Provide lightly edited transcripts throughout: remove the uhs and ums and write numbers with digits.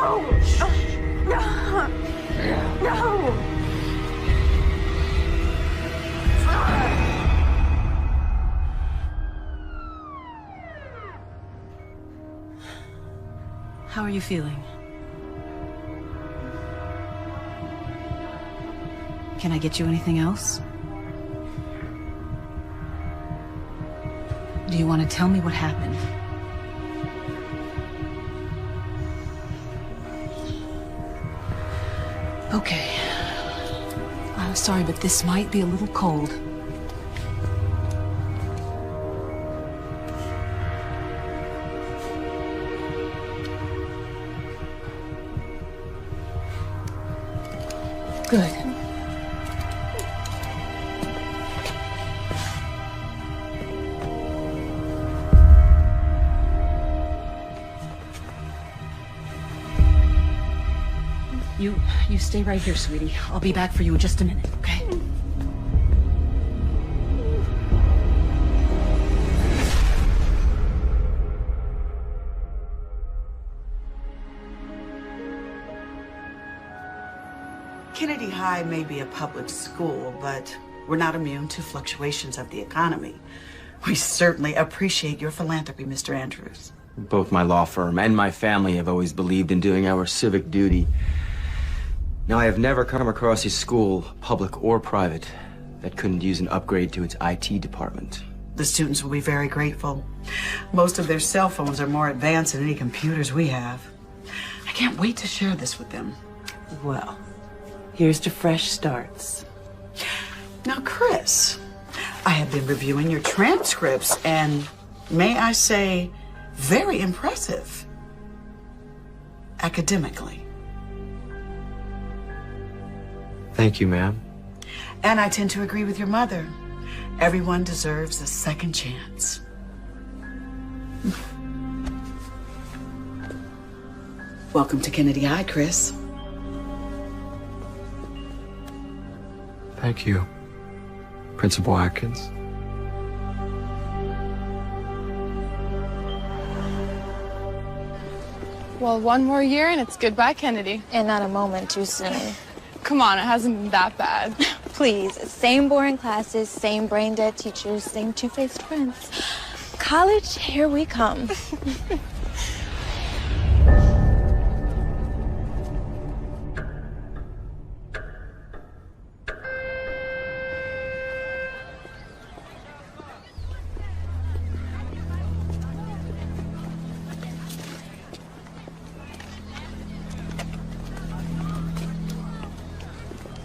No! No! How are you feeling? Can I get you anything else? Do you want to tell me what happened? Okay. I'm sorry, but this might be a little cold. Good. You stay right here, sweetie. I'll be back for you in just a minute, okay? Kennedy High may be a public school, but we're not immune to fluctuations of the economy. We certainly appreciate your philanthropy, Mr. Andrews. Both my law firm and my family have always believed in doing our civic duty. Now, I have never come across a school, public or private, that couldn't use an upgrade to its IT department. The students will be very grateful. Most of their cell phones are more advanced than any computers we have. I can't wait to share this with them. Well, here's to fresh starts. Now, Chris, I have been reviewing your transcripts, and may I say, very impressive. Academically. Thank you, ma'am. And I tend to agree with your mother. Everyone deserves a second chance. Welcome to Kennedy High, Chris. Thank you, Principal Atkins. Well, one more year and it's goodbye, Kennedy. And not a moment too soon. Come on, it hasn't been that bad. Please, same boring classes, same brain-dead teachers, same two-faced friends. College, here we come.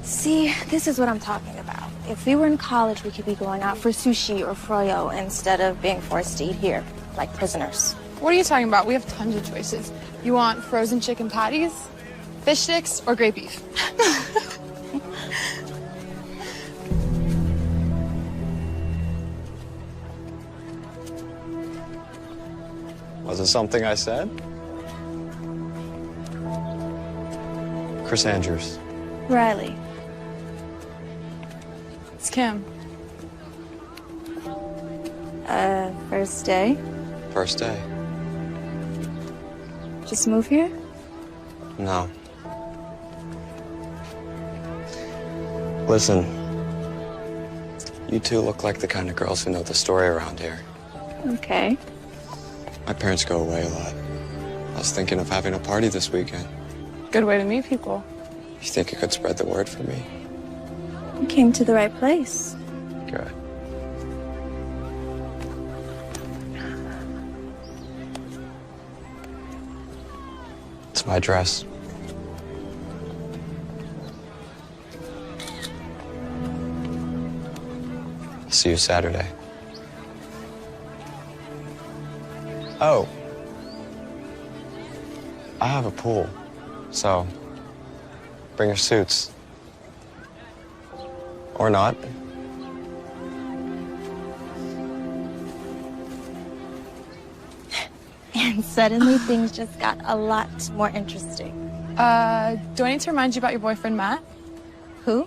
See, this is what I'm talking about. If we were in college, we could be going out for sushi or froyo instead of being forced to eat here, like prisoners. What are you talking about? We have tons of choices. You want frozen chicken patties, fish sticks, or great beef? Was it something I said? Chris Andrews. Riley. It's Kim. First day? First day. Just move here? No. Listen, you two look like the kind of girls who know the story around here. Okay. My parents go away a lot. I was thinking of having a party this weekend. Good way to meet people. You think you could spread the word for me? You came to the right place. Good. It's my dress. I'll see you Saturday. Oh. I have a pool, so bring your suits. Or not. And suddenly things just got a lot more interesting. Do I need to remind you about your boyfriend, Matt? Who?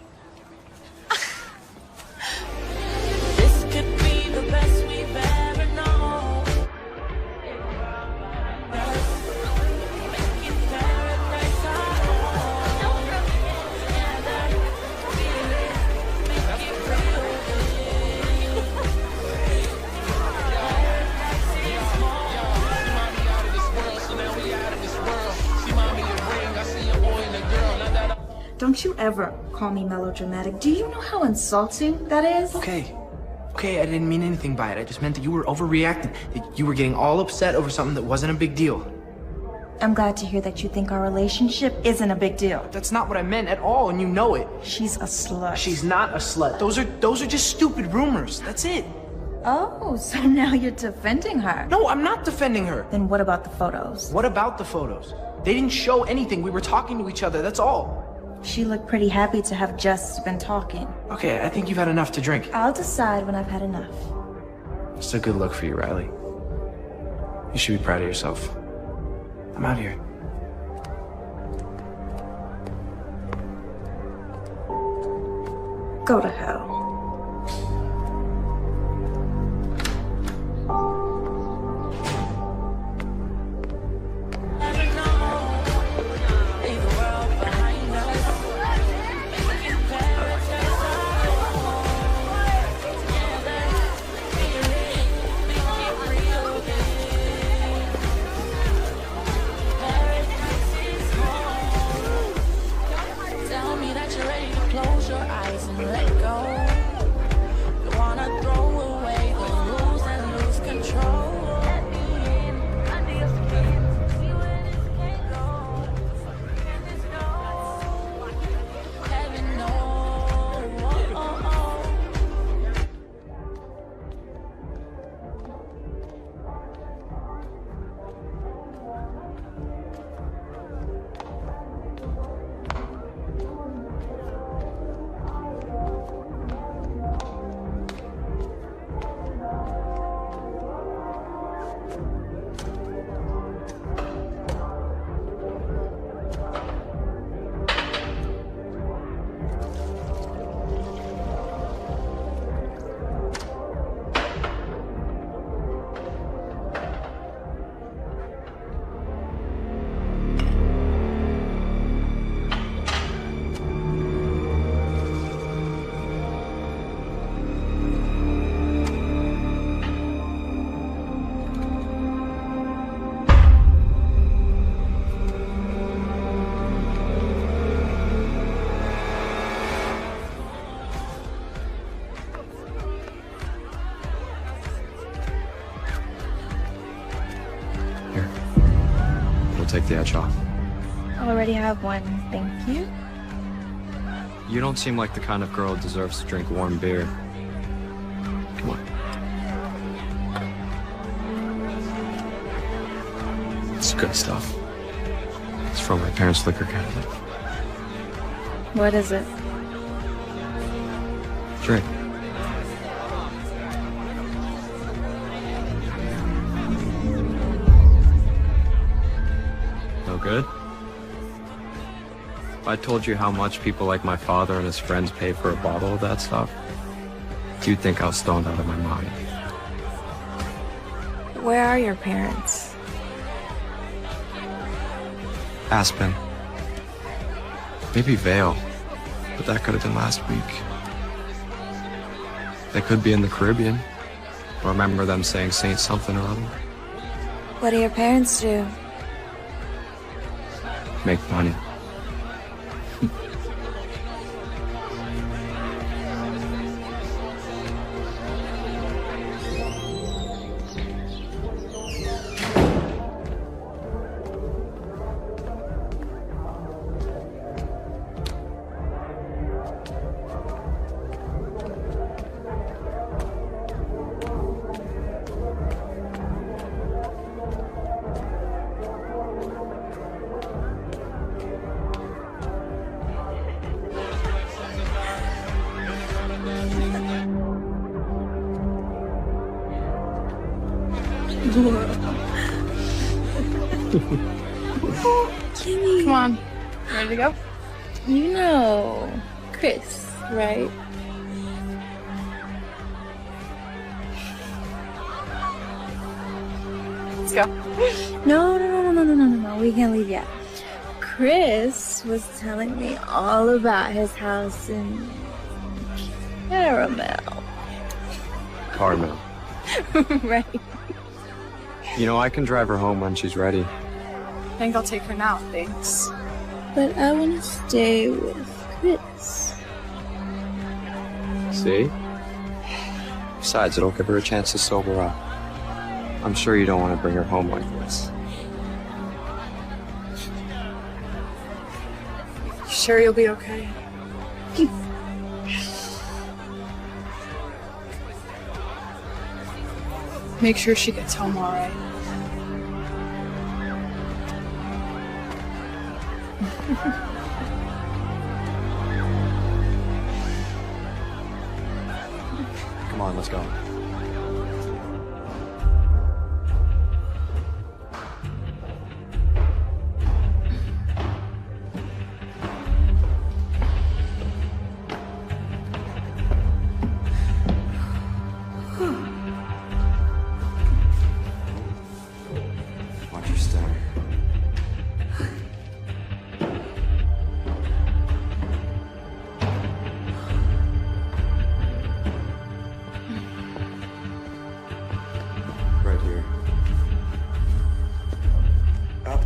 don't you ever call me melodramatic. Do you know how insulting that is? Okay, I didn't mean anything by it. I just meant that you were overreacting, that you were getting all upset over something that wasn't a big deal. I'm glad to hear that you think our relationship isn't a big deal. That's not what I meant at all, and you know it. She's a slut. She's not a slut. Those are just stupid rumors. That's it. Oh, so now you're defending her. No, I'm not defending her. Then what about the photos? What about the photos? They didn't show anything. We were talking to each other, that's all. She looked pretty happy to have just been talking. Okay, I think you've had enough to drink. I'll decide when I've had enough. It's a good look for you, Riley. You should be proud of yourself. I'm out here. Go to hell. Take the edge off. I already have one, thank you. You don't seem like the kind of girl who deserves to drink warm beer. Come on. It's good stuff. It's from my parents' liquor cabinet. What is it? Drink. Good? If I told you how much people like my father and his friends pay for a bottle of that stuff, you'd think I was stoned out of my mind. Where are your parents? Aspen. Maybe Vale, but that could have been last week. They could be in the Caribbean. I remember them saying Saint something or other. What do your parents do? Make money. Kimmy. Come on. Ready to go? You know Chris, right? Let's go. No. We can't leave yet. Chris was telling me all about his house in Caramel. Caramel. Right. You know, I can drive her home when she's ready. I think I'll take her now, thanks. But I want to stay with this. See? Besides, it'll give her a chance to sober up. I'm sure you don't want to bring her home like this. You sure you'll be okay? Make sure she gets home all right. Come on, let's go. Watch your step. Right here. Up.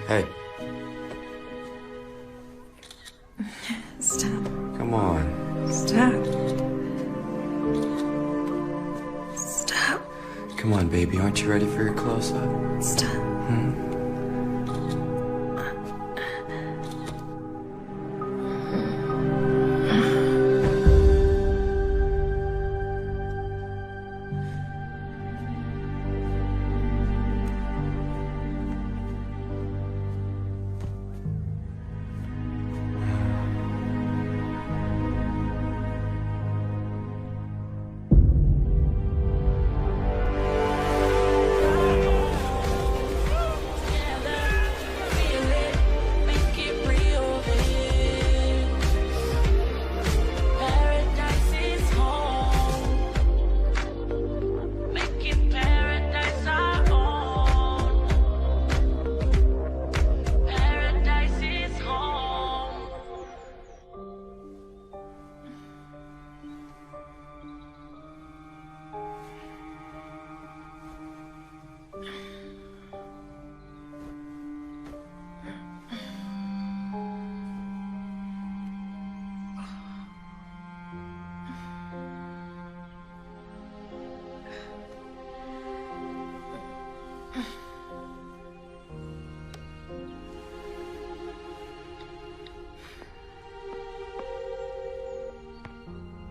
Hey, Stop. come on. Stop. Stop. Come on, baby. Aren't you ready for your close-up? Stop.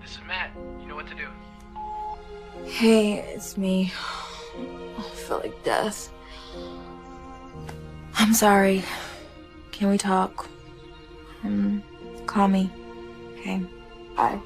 This is Matt. You know what to do. Hey, it's me. I feel like death. I'm sorry. Can we talk? Call me. Okay. Bye.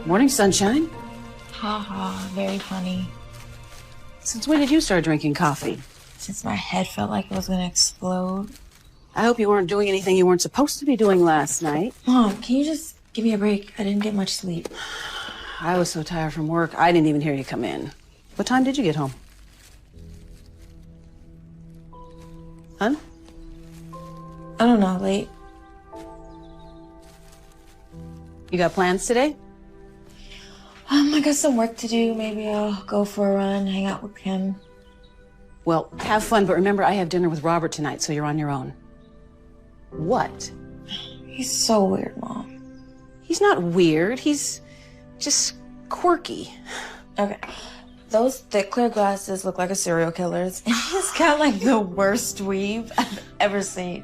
Morning, sunshine. Ha ha, very funny. Since when did you start drinking coffee? Since my head felt like it was gonna explode. I hope you weren't doing anything you weren't supposed to be doing last night. Mom, can you just give me a break? I didn't get much sleep. I was so tired from work, I didn't even hear you come in. What time did you get home? Huh? I don't know, late. You got plans today? I got some work to do. Maybe I'll go for a run, hang out with Kim. Well, have fun, but remember I have dinner with Robert tonight, so you're on your own. What? He's so weird, Mom. He's not weird. He's just quirky. Okay. Those thick clear glasses look like a serial killer's, and he's got like the worst weave I've ever seen.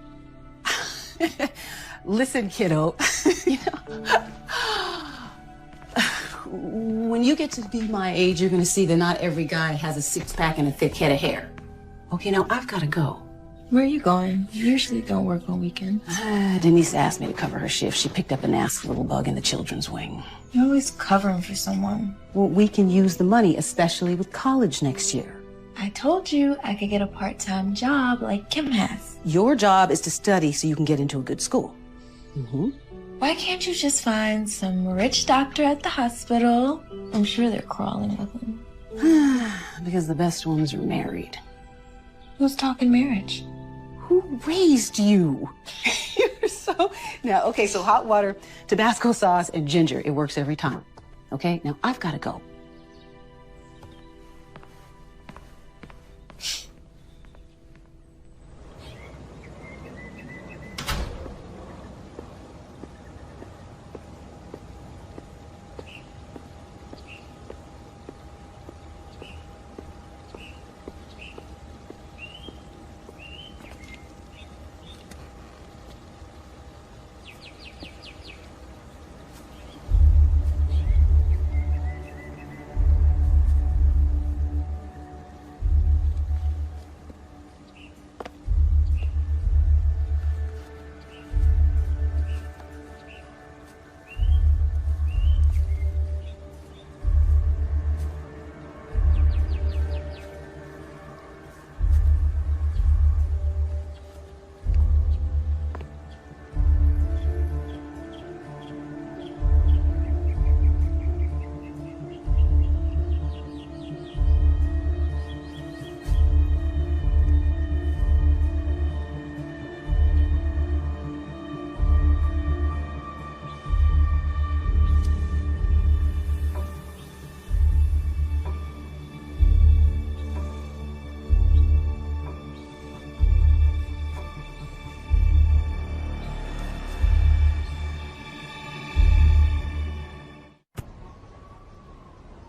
Listen, kiddo, when you get to be my age, you're gonna see that not every guy has a six-pack and a thick head of hair. Okay, now I've gotta go. Where are you going? You usually don't work on weekends. Denise asked me to cover her shift. She picked up a nasty little bug in the children's wing. You're always covering for someone. Well, we can use the money, especially with college next year. I told you I could get a part-time job like Kim has. Your job is to study so you can get into a good school. Mm-hmm. Why can't you just find some rich doctor at the hospital? I'm sure they're crawling with him. Because the best ones are married. Who's talking marriage? Who raised you? You're so... Now, okay, so hot water, Tabasco sauce, and ginger. It works every time. Okay? Now, I've got to go.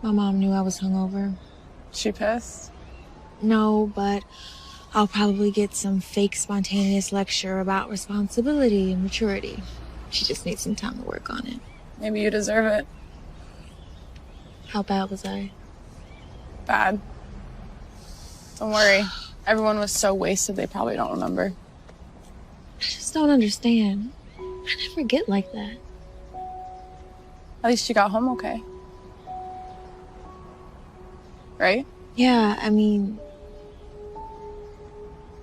My mom knew I was hungover. She pissed? No, but I'll probably get some fake spontaneous lecture about responsibility and maturity. She just needs some time to work on it. Maybe you deserve it. How bad was I? Bad. Don't worry. Everyone was so wasted they probably don't remember. I just don't understand. I never get like that. At least you got home okay. Right? Yeah, I mean...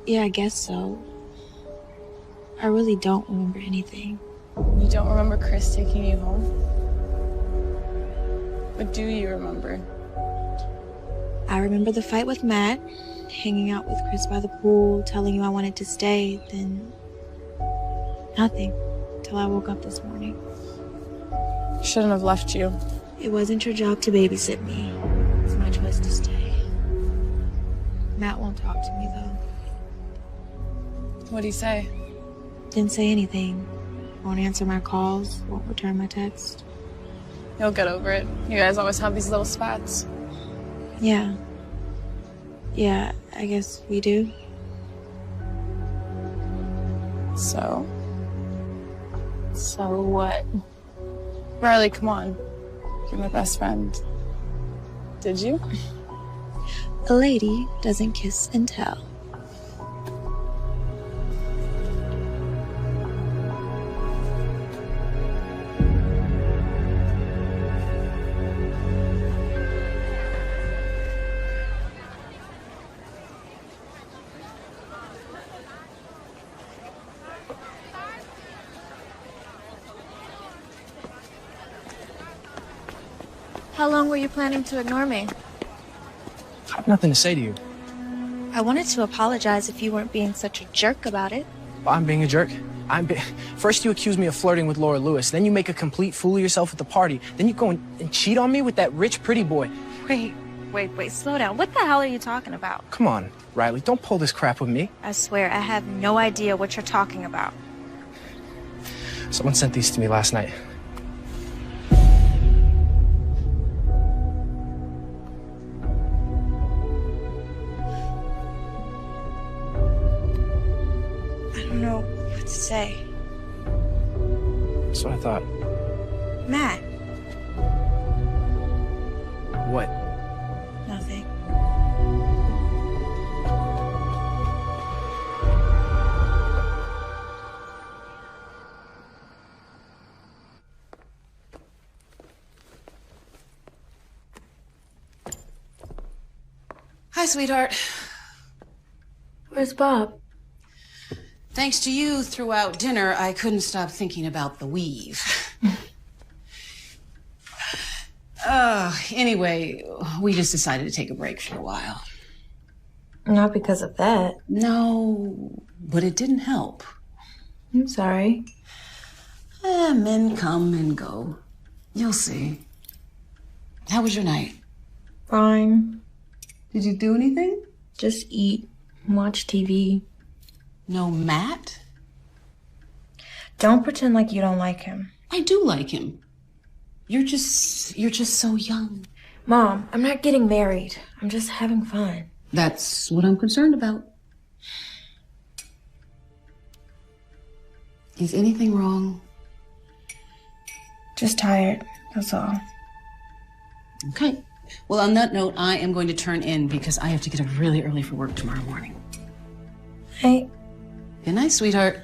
Yeah, I guess so. I really don't remember anything. You don't remember Chris taking you home? What do you remember? I remember the fight with Matt, hanging out with Chris by the pool, telling you I wanted to stay, then... nothing. Till I woke up this morning. Shouldn't have left you. It wasn't your job to babysit me. It's my choice to stay. Matt won't talk to me, though. What'd he say? Didn't say anything. Won't answer my calls, won't return my text. You'll get over it. You guys always have these little spats. Yeah. Yeah, I guess we do. So what? Riley, come on. You're my best friend. Did you? A lady doesn't kiss and tell. How long were you planning to ignore me? I have nothing to say to you. I wanted to apologize if you weren't being such a jerk about it. I'm being a jerk. First you accuse me of flirting with Laura Lewis, then you make a complete fool of yourself at the party, then you go and cheat on me with that rich, pretty boy. Wait, slow down. What the hell are you talking about? Come on, Riley, don't pull this crap with me. I swear, I have no idea what you're talking about. Someone sent these to me last night. I don't know what to say. That's what I thought. Matt. What? Nothing. Hi, sweetheart. Where's Bob? Thanks to you throughout dinner, I couldn't stop thinking about the weave. Anyway, we just decided to take a break for a while. Not because of that. No, but it didn't help. I'm sorry. Men come and go. You'll see. How was your night? Fine. Did you do anything? Just eat, watch TV. No Matt? Don't pretend like you don't like him. I do like him. You're just so young. Mom, I'm not getting married. I'm just having fun. That's what I'm concerned about. Is anything wrong? Just tired, that's all. Okay. Well, on that note, I am going to turn in because I have to get up really early for work tomorrow morning. Hey. Good night, sweetheart.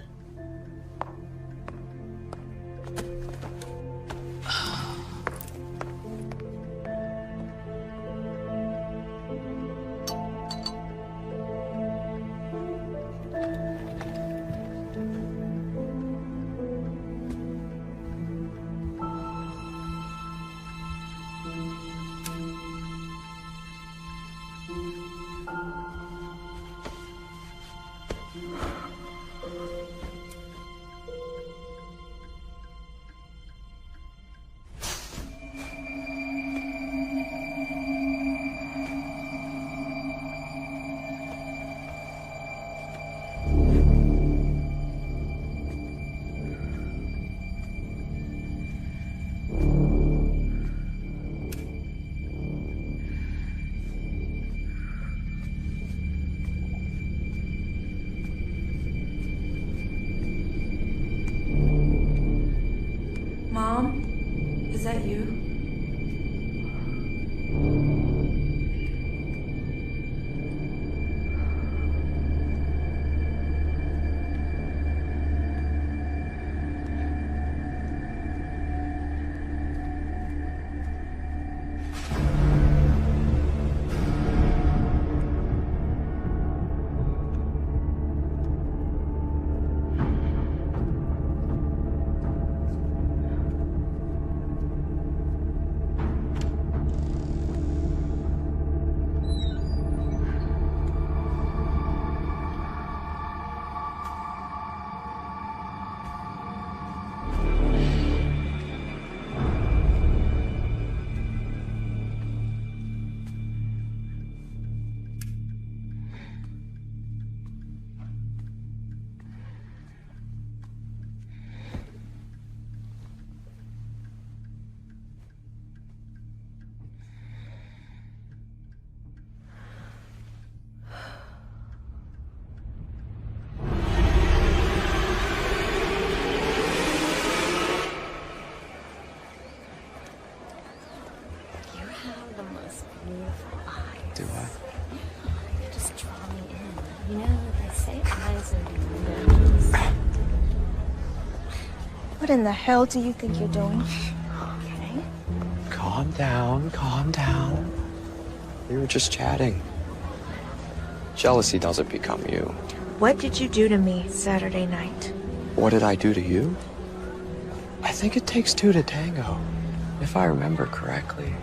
Mom, is that you? Do I? You just draw me in. You know, they say eyes are mirrors. What in the hell do you think you're doing? Okay. Calm down, calm down. We were just chatting. Jealousy doesn't become you. What did you do to me Saturday night? What did I do to you? I think it takes two to tango. If I remember correctly,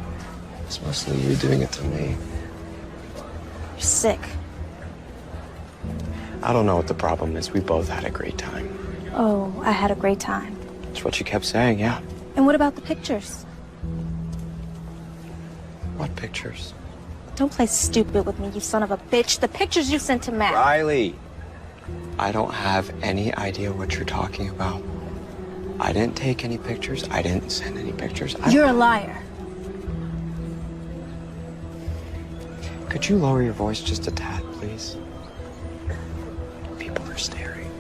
it's mostly you doing it to me. You're sick. I don't know what the problem is. We both had a great time. Oh, I had a great time. That's what you kept saying, yeah. And what about the pictures? What pictures? Don't play stupid with me, you son of a bitch. The pictures you sent to Matt. Riley, I don't have any idea what you're talking about. I didn't take any pictures. I didn't send any pictures. You're a liar. Could you lower your voice just a tad, please? People are staring.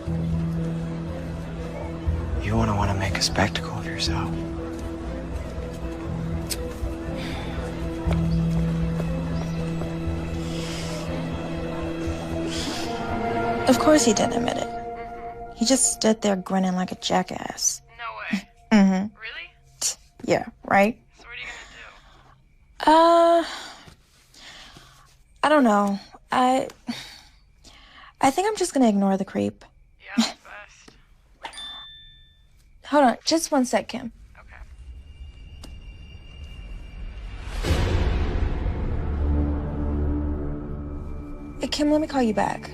You want to make a spectacle of yourself. Of course he didn't admit it. He just stood there grinning like a jackass. No way. Mm-hmm. Really? Yeah, right? So what are you gonna do? I don't know. I think I'm just gonna ignore the creep. Yeah, that's best. Hold on, just one sec, Kim. Hey, Kim, let me call you back.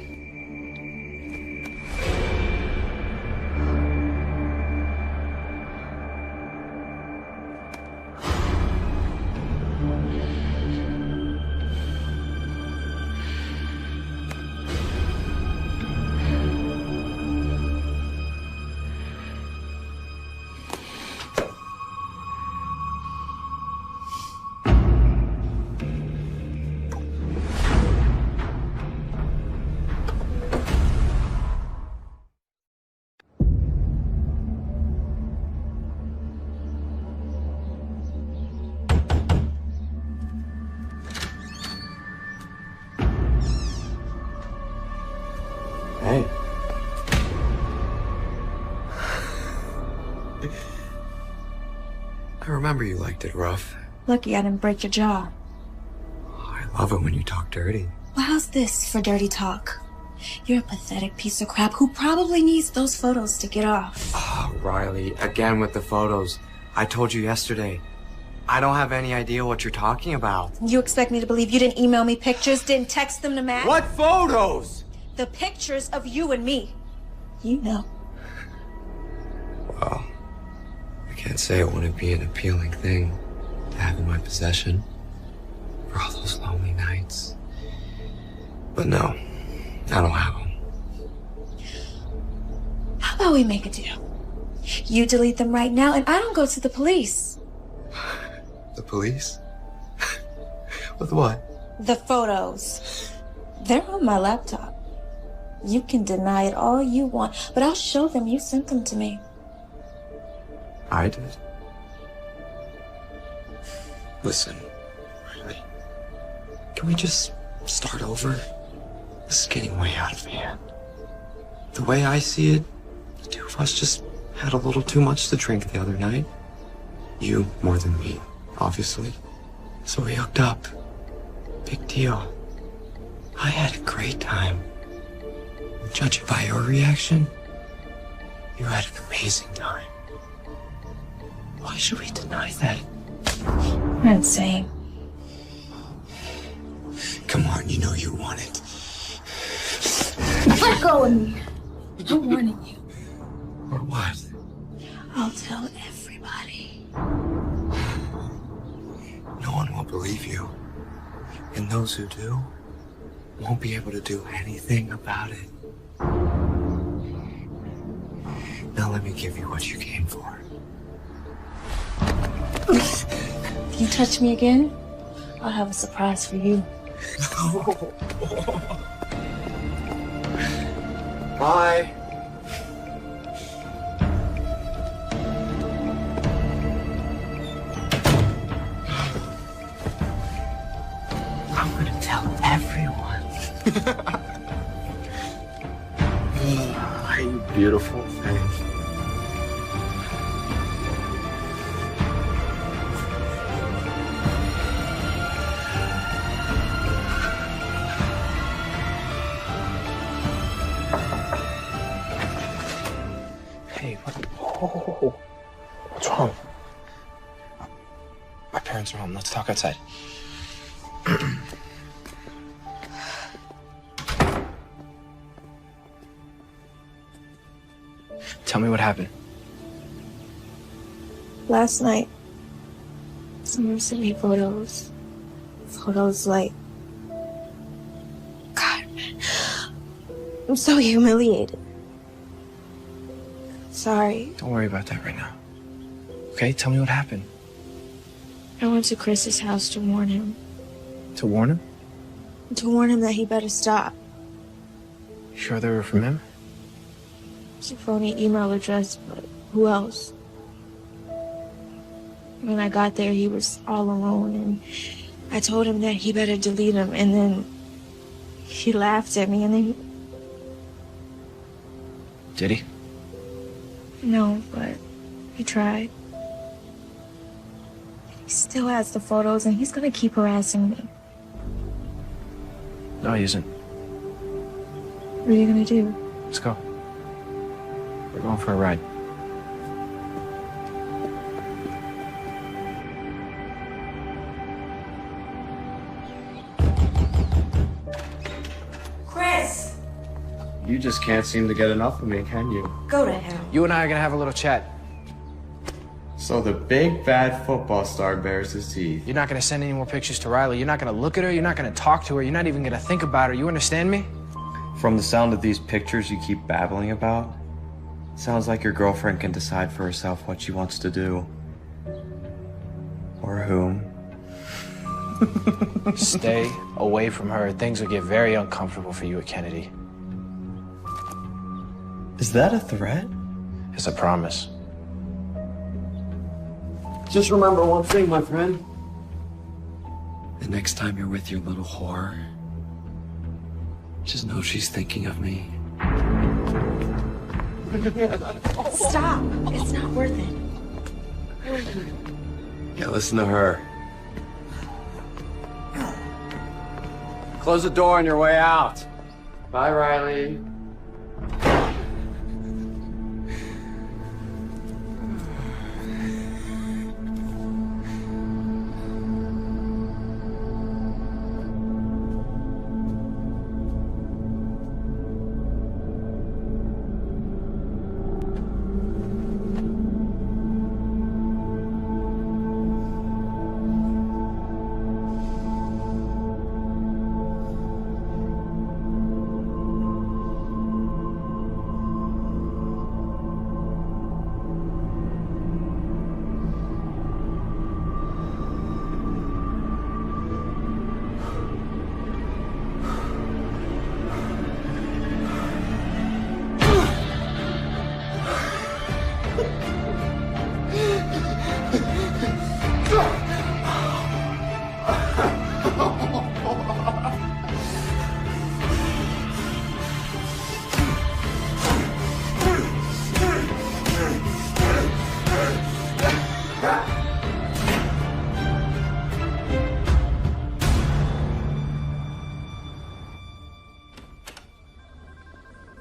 Hey. I remember you liked it rough. Lucky I didn't break your jaw. I love it when you talk dirty. Well, how's this for dirty talk? You're a pathetic piece of crap who probably needs those photos to get off. Oh, Riley, again with the photos. I told you yesterday. I don't have any idea what you're talking about. You expect me to believe you didn't email me pictures, didn't text them to Matt? What photos? The pictures of you and me. You know. Well, I can't say it wouldn't be an appealing thing to have in my possession for all those lonely nights. But no, I don't have them. How about we make a deal? You delete them right now and I don't go to the police. The police? With what? The photos. They're on my laptop. You can deny it all you want, but I'll show them you sent them to me. I did. Listen, Riley, can we just start over? This is getting way out of hand. The way I see it, the two of us just had a little too much to drink the other night. You more than me, obviously. So we hooked up. Big deal. I had a great time. Judging by your reaction, you had an amazing time. Why should we deny that? You're insane. Come on, you know you want it. Let go of me. I'm warning you. Or what? I'll tell everybody. No one will believe you. And those who do won't be able to do anything about it. Now let me give you what you came for. If you touch me again, I'll have a surprise for you. Bye. I'm gonna tell everyone. You beautiful thing. Hey, what's wrong? My parents are home. Let's talk outside. Tell me what happened. Last night, someone sent me photos. Photos like... God, man. I'm so humiliated. Sorry. Don't worry about that right now. Okay, tell me what happened. I went to Chris's house to warn him. To warn him? To warn him that he better stop. You sure they were from him? It's a phony email address, but who else? When I got there, he was all alone, and I told him that he better delete them, and then he laughed at me, and then... Did he? No, but he tried. He still has the photos, and he's gonna keep harassing me. No, he isn't. What are you gonna do? Let's go. We're going for a ride. Chris! You just can't seem to get enough of me, can you? Go to hell. You and I are gonna have a little chat. So the big bad football star bares his teeth. You're not gonna send any more pictures to Riley. You're not gonna look at her. You're not gonna talk to her. You're not even gonna think about her. You understand me? From the sound of these pictures you keep babbling about, sounds like your girlfriend can decide for herself what she wants to do. Or whom. Stay away from her. Things will get very uncomfortable for you at Kennedy. Is that a threat? It's a promise. Just remember one thing, my friend. The next time you're with your little whore, just know she's thinking of me. Stop. It's not worth it. Yeah, listen to her. Close the door on your way out. Bye, Riley.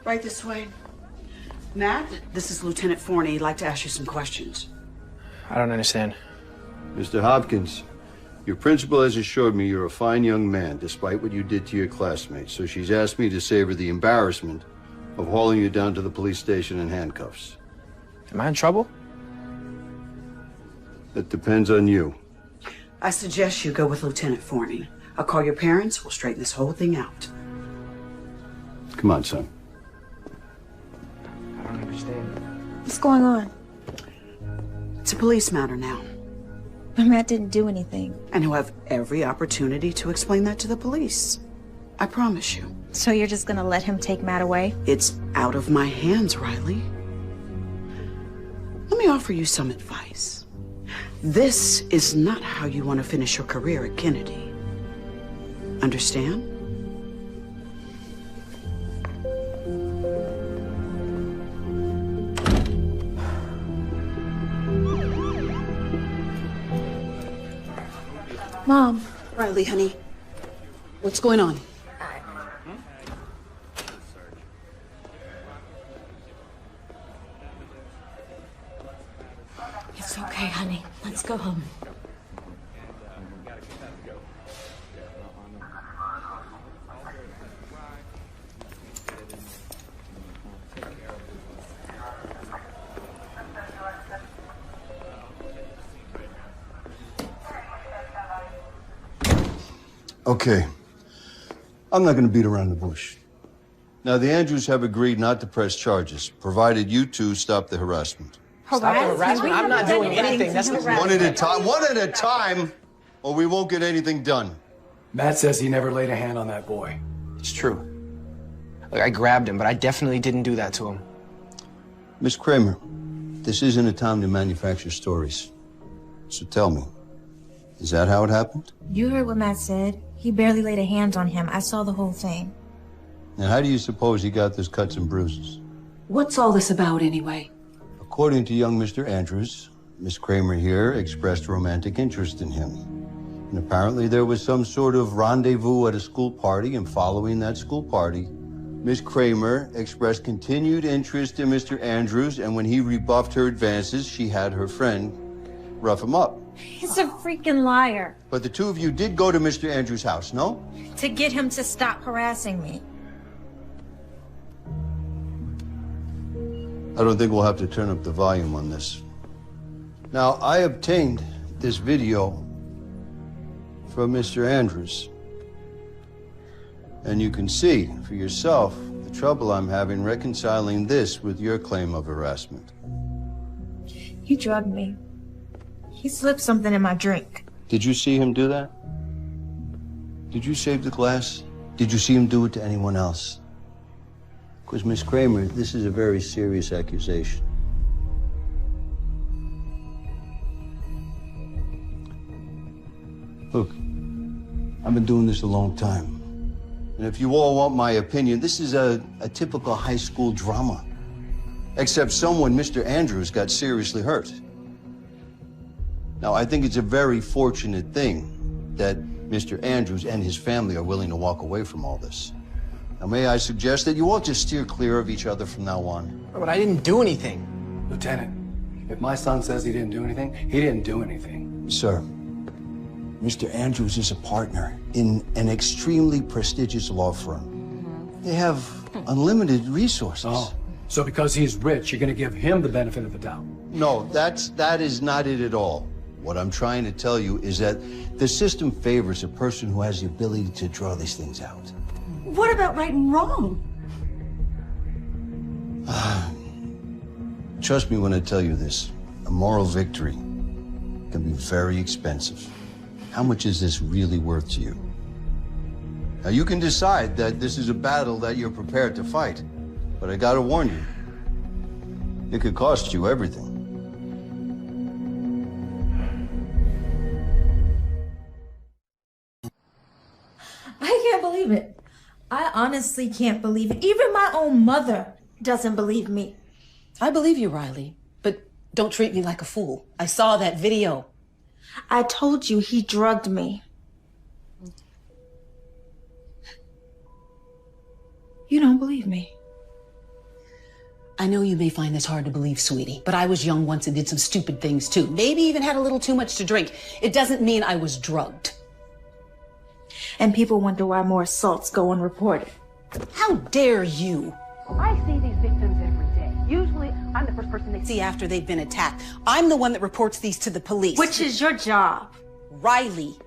Right this way. Matt, this is Lieutenant Forney. He'd like to ask you some questions. I don't understand. Mr. Hopkins, your principal has assured me you're a fine young man, despite what you did to your classmates. So she's asked me to save her the embarrassment of hauling you down to the police station in handcuffs. Am I in trouble? That depends on you. I suggest you go with Lieutenant Forney. I'll call your parents. We'll straighten this whole thing out. Come on, son. I don't understand. What's going on? It's a police matter now. But Matt didn't do anything. And he'll have every opportunity to explain that to the police. I promise you. So you're just gonna let him take Matt away? It's out of my hands, Riley. Let me offer you some advice. This is not how you want to finish your career at Kennedy. Understand? Mom. Riley, honey, what's going on? It's okay, honey. Let's go home. Okay. I'm not going to beat around the bush. Now, the Andrews have agreed not to press charges, provided you two stop the harassment. Stop the harassment? I'm not doing anything. That's the One at a time, or we won't get anything done. Matt says he never laid a hand on that boy. It's true. Look, I grabbed him, but I definitely didn't do that to him. Miss Kramer, this isn't a time to manufacture stories. So tell me, is that how it happened? You heard what Matt said. He barely laid a hand on him. I saw the whole thing. And how do you suppose he got those cuts and bruises? What's all this about anyway? According to young Mr. Andrews, Miss Kramer here expressed romantic interest in him. And apparently there was some sort of rendezvous at a school party, and following that school party, Miss Kramer expressed continued interest in Mr. Andrews, and when he rebuffed her advances, she had her friend rough him up. He's a freaking liar. But the two of you did go to Mr. Andrews' house, no? To get him to stop harassing me. I don't think we'll have to turn up the volume on this. Now, I obtained this video from Mr. Andrews. And you can see for yourself the trouble I'm having reconciling this with your claim of harassment. He drugged me. He slipped something in my drink. Did you see him do that? Did you save the glass? Did you see him do it to anyone else? Because, Miss Kramer, this is a very serious accusation. Look, I've been doing this a long time. And if you all want my opinion, this is a typical high school drama. Except someone, Mr. Andrews, got seriously hurt. Now, I think it's a very fortunate thing that Mr. Andrews and his family are willing to walk away from all this. Now, may I suggest that you all just steer clear of each other from now on? But I didn't do anything. Lieutenant, if my son says he didn't do anything, he didn't do anything. Sir, Mr. Andrews is a partner in an extremely prestigious law firm. They have unlimited resources. Oh, so because he's rich, you're going to give him the benefit of the doubt? No, that is not it at all. What I'm trying to tell you is that the system favors a person who has the ability to draw these things out. What about right and wrong? Trust me when I tell you this. A moral victory can be very expensive. How much is this really worth to you? Now, you can decide that this is a battle that you're prepared to fight, but I gotta warn you, it could cost you everything. I can't believe it. I honestly can't believe it. Even my own mother doesn't believe me. I believe you, Riley, but don't treat me like a fool. I saw that video. I told you he drugged me. You don't believe me. I know you may find this hard to believe, sweetie, but I was young once and did some stupid things too. Maybe even had a little too much to drink. It doesn't mean I was drugged. And people wonder why more assaults go unreported. How dare you? I see these victims every day. Usually, I'm the first person they See after they've been attacked. I'm the one that reports these to the police. Which is your job. Riley,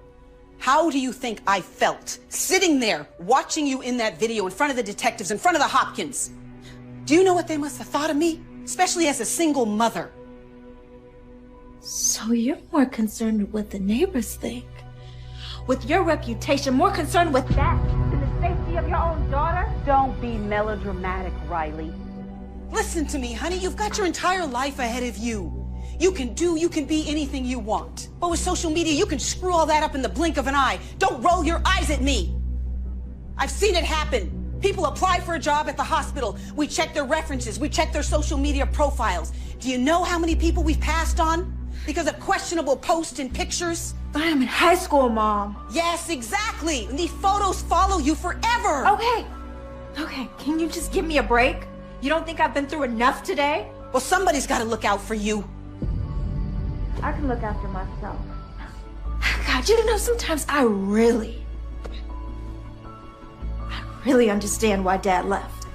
how do you think I felt sitting there watching you in that video in front of the detectives, in front of the Hopkins? Do you know what they must have thought of me? Especially as a single mother. So you're more concerned with what the neighbors think. With your reputation, more concerned with that than the safety of your own daughter? Don't be melodramatic, Riley. Listen to me, honey. You've got your entire life ahead of you. You can be anything you want. But with social media, you can screw all that up in the blink of an eye. Don't roll your eyes at me. I've seen it happen. People apply for a job at the hospital. We check their references. We check their social media profiles. Do you know how many people we've passed on because of questionable posts and pictures? I am in high school, Mom. Yes, exactly. And these photos follow you forever. Okay, can you just give me a break? You don't think I've been through enough today? Well, somebody's got to look out for you. I can look after myself. God, you know, sometimes I really understand why Dad left.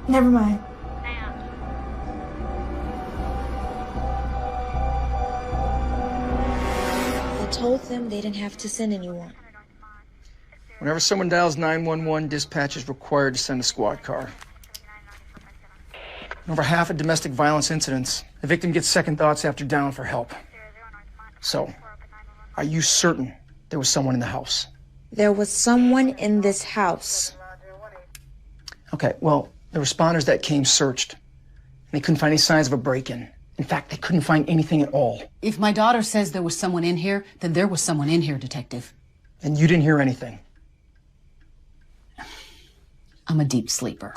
Never mind. I told them they didn't have to send anyone. Whenever someone dials 911, dispatch is required to send a squad car. In over half of domestic violence incidents, the victim gets second thoughts after dialing for help. So, are you certain there was someone in the house? There was someone in this house. Okay, well, the responders that came searched. They couldn't find any signs of a break-in. In fact, they couldn't find anything at all. If my daughter says there was someone in here, then there was someone in here, Detective. And you didn't hear anything? I'm a deep sleeper.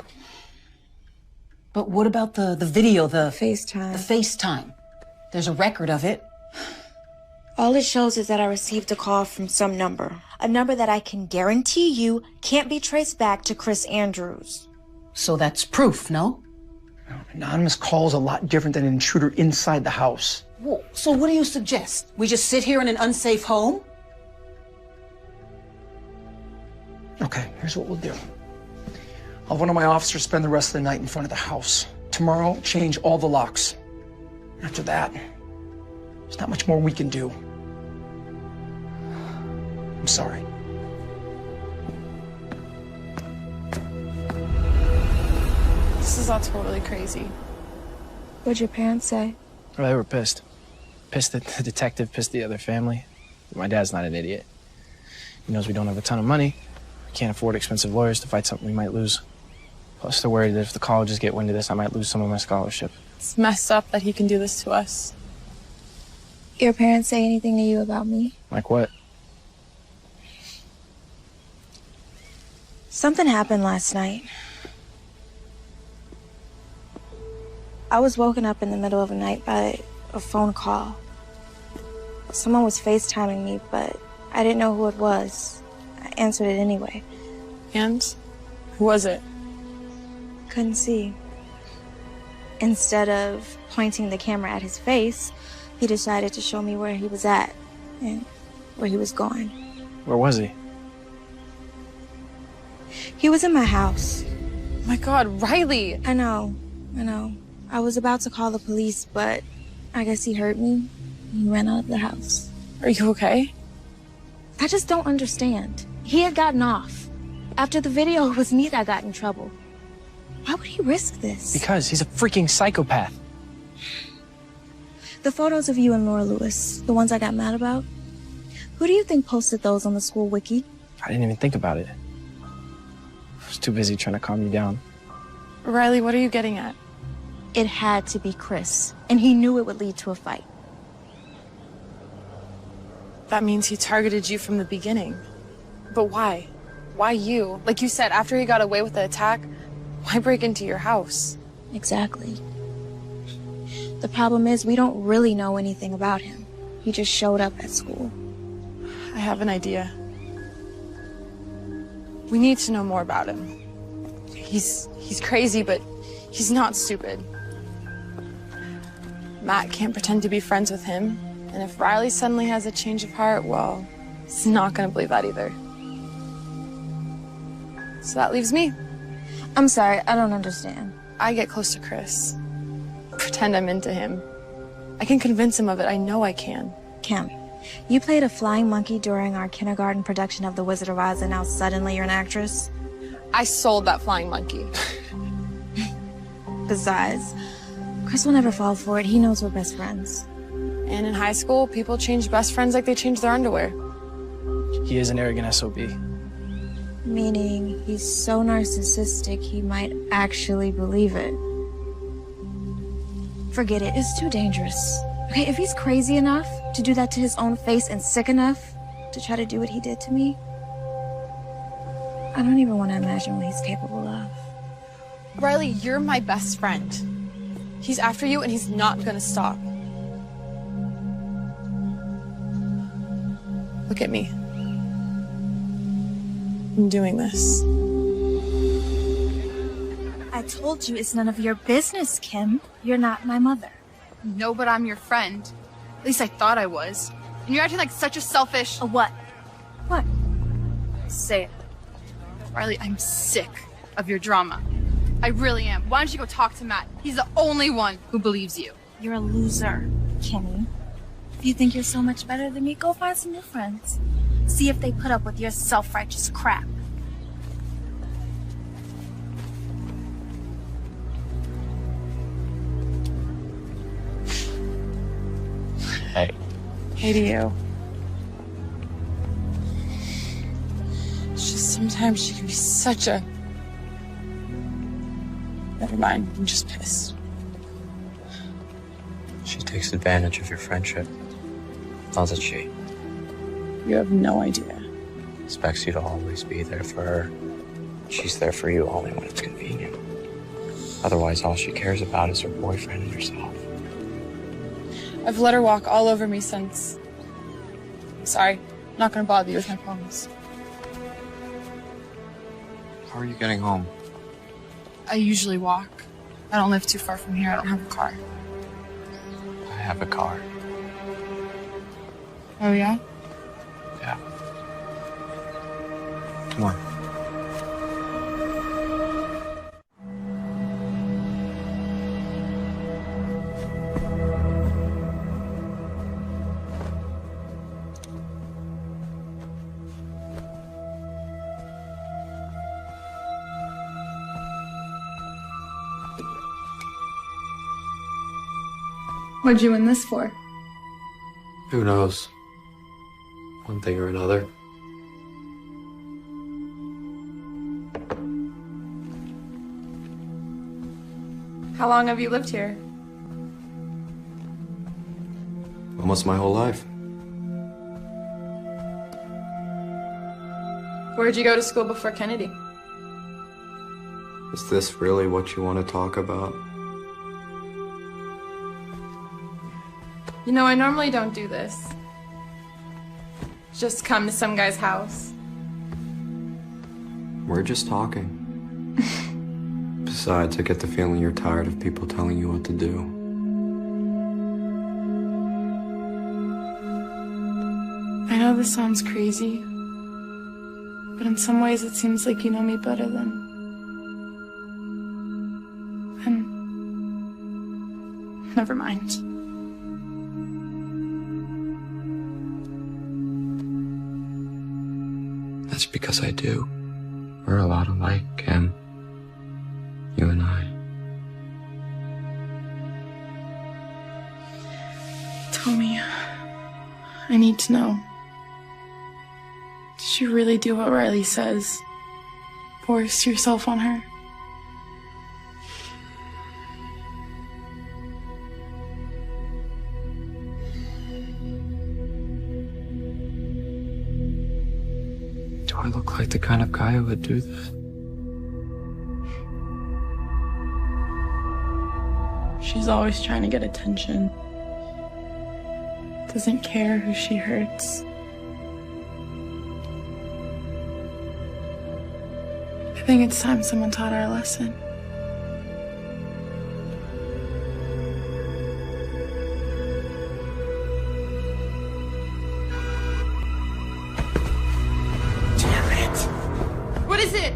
But what about the video, the FaceTime? The FaceTime. There's a record of it. All it shows is that I received a call from some number. A number that I can guarantee you can't be traced back to Chris Andrews. So that's proof, no? An anonymous call is a lot different than an intruder inside the house. Well, so what do you suggest? We just sit here in an unsafe home? Okay, here's what we'll do. I'll have one of my officers spend the rest of the night in front of the house. Tomorrow, change all the locks. After that, there's not much more we can do. I'm sorry. This is all totally crazy. What'd your parents say? Well, they were pissed. Pissed at the detective, pissed at the other family. My dad's not an idiot. He knows we don't have a ton of money. We can't afford expensive lawyers to fight something we might lose. Plus, they're worried that if the colleges get wind of this, I might lose some of my scholarship. It's messed up that he can do this to us. Your parents say anything to you about me? Like what? Something happened last night. I was woken up in the middle of the night by a phone call. Someone was FaceTiming me, but I didn't know who it was. I answered it anyway. And? Who was it? Couldn't see. Instead of pointing the camera at his face, he decided to show me where he was at and where he was going. Where was he? He was in my house. Oh my God, Riley! I know. I was about to call the police, but I guess he heard me. He ran out of the house. Are you okay? I just don't understand. He had gotten off. After the video, it was me that got in trouble. Why would he risk this? Because he's a freaking psychopath. The photos of you and Laura Lewis, the ones I got mad about, who do you think posted those on the school wiki? I didn't even think about it. I was too busy trying to calm you down. Riley, what are you getting at? It had to be Chris, and he knew it would lead to a fight. That means he targeted you from the beginning. But why? Why you? Like you said, after he got away with the attack, why break into your house? Exactly. The problem is we don't really know anything about him. He just showed up at school. I have an idea. We need to know more about him. He's crazy, but he's not stupid. Matt can't pretend to be friends with him. And if Riley suddenly has a change of heart, well, he's not gonna believe that either. So that leaves me. I'm sorry, I don't understand. I get close to Chris. Pretend I'm into him. I can convince him of it. I know I can. Kim, you played a flying monkey during our kindergarten production of The Wizard of Oz, and now suddenly you're an actress? I sold that flying monkey. Besides, Chris will never fall for it. He knows we're best friends. And in high school, people change best friends like they change their underwear. He is an arrogant SOB. Meaning he's so narcissistic he might actually believe it. Forget it, it's too dangerous. Okay, if he's crazy enough to do that to his own face and sick enough to try to do what he did to me, I don't even want to imagine what he's capable of. Riley, you're my best friend. He's after you and he's not gonna stop. Look at me. I'm doing this. I told you it's none of your business, Kim. You're not my mother. No, but I'm your friend. At least I thought I was. And you're acting like such a selfish... A what? What? Say it. Riley, I'm sick of your drama. I really am. Why don't you go talk to Matt? He's the only one who believes you. You're a loser, Kenny. If you think you're so much better than me, go find some new friends. See if they put up with your self-righteous crap. Hey. Hey to you. It's just sometimes she can be such a... Never mind, I'm just pissed. She takes advantage of your friendship, doesn't she? You have no idea. Expects you to always be there for her. She's there for you only when it's convenient. Otherwise, all she cares about is her boyfriend and herself. I've let her walk all over me since... Sorry, I'm not gonna bother you with my problems. How are you getting home? I usually walk. I don't live too far from here. I don't have a car. I have a car. Oh, yeah? Yeah. Come on. What'd you win this for? Who knows? One thing or another. How long have you lived here? Almost my whole life. Where'd you go to school before Kennedy? Is this really what you want to talk about? You know, I normally don't do this. Just come to some guy's house. We're just talking. Besides, I get the feeling you're tired of people telling you what to do. I know this sounds crazy, but in some ways it seems like you know me better than... Never mind. That's because I do. We're a lot alike, Kim. You and I. Tell me. I need to know. Did you really do what Riley says? Force yourself on her? Do I look like the kind of guy who would do that? She's always trying to get attention. Doesn't care who she hurts. I think it's time someone taught her a lesson. What is it?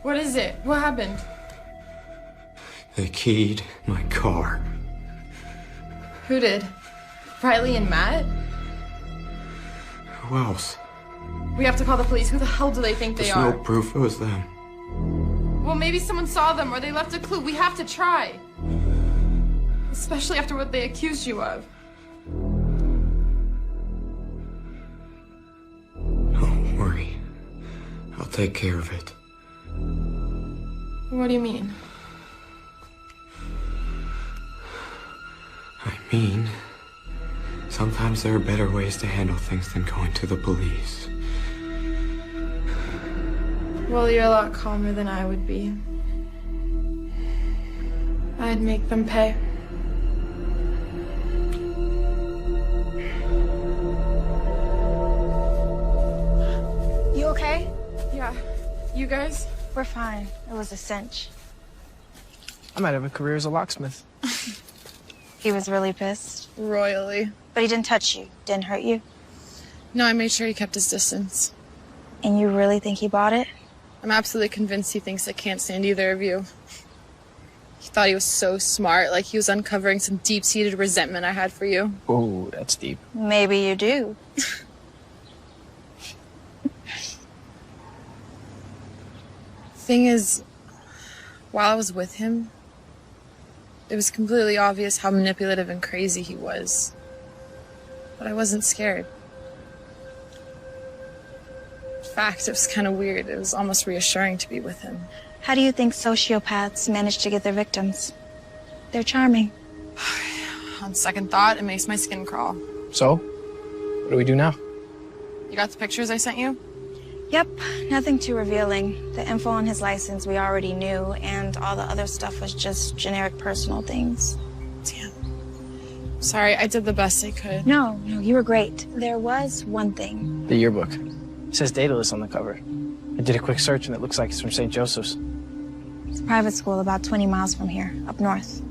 What is it? What happened? They keyed my car. Who did? Riley and Matt? Who else? We have to call the police. Who the hell do they think they There's are? no proof it was them. Well, maybe someone saw them or they left a clue. We have to try. Especially after what they accused you of. Don't worry. I'll take care of it. What do you mean? I mean, sometimes there are better ways to handle things than going to the police. Well, you're a lot calmer than I would be. I'd make them pay. You okay? Yeah. You guys? We're fine. It was a cinch. I might have a career as a locksmith. He was really pissed. Royally. But he didn't touch you. Didn't hurt you. No, I made sure he kept his distance. And you really think he bought it? I'm absolutely convinced he thinks I can't stand either of you. He thought he was so smart, like he was uncovering some deep-seated resentment I had for you. Oh, that's deep. Maybe you do. Thing is, while I was with him, it was completely obvious how manipulative and crazy he was. But I wasn't scared. In fact, it was kind of weird. It was almost reassuring to be with him. How do you think sociopaths manage to get their victims? They're charming. On second thought, it makes my skin crawl. So, what do we do now? You got the pictures I sent you? Yep, nothing too revealing. The info on his license we already knew, and all the other stuff was just generic personal things. Damn. Sorry, I did the best I could. No, you were great. There was one thing. The yearbook. It says Daedalus on the cover. I did a quick search and it looks like it's from St. Joseph's. It's a private school about 20 miles from here, up north.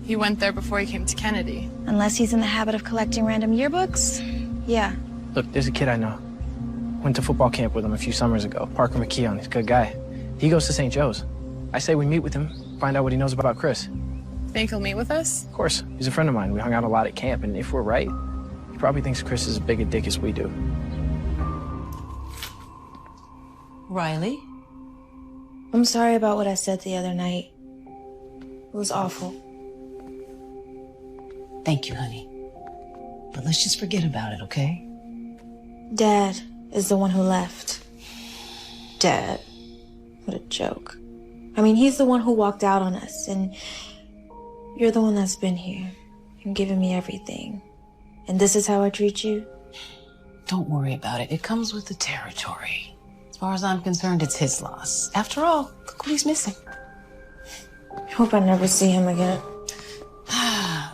He went there before he came to Kennedy. Unless he's in the habit of collecting random yearbooks, yeah. Look, there's a kid I know. Went to football camp with him a few summers ago. Parker McKeon, he's a good guy. He goes to St. Joe's. I say we meet with him, find out what he knows about Chris. Think he'll meet with us? Of course, he's a friend of mine. We hung out a lot at camp, and if we're right, he probably thinks Chris is as big a dick as we do. Riley? I'm sorry about what I said the other night. It was awful. Thank you, honey. But let's just forget about it, okay? Dad is the one who left. Dad. What a joke. I mean, he's the one who walked out on us, and you're the one that's been here and given me everything. And this is how I treat you? Don't worry about it. It comes with the territory. As far as I'm concerned, it's his loss. After all, look what he's missing. I hope I never see him again.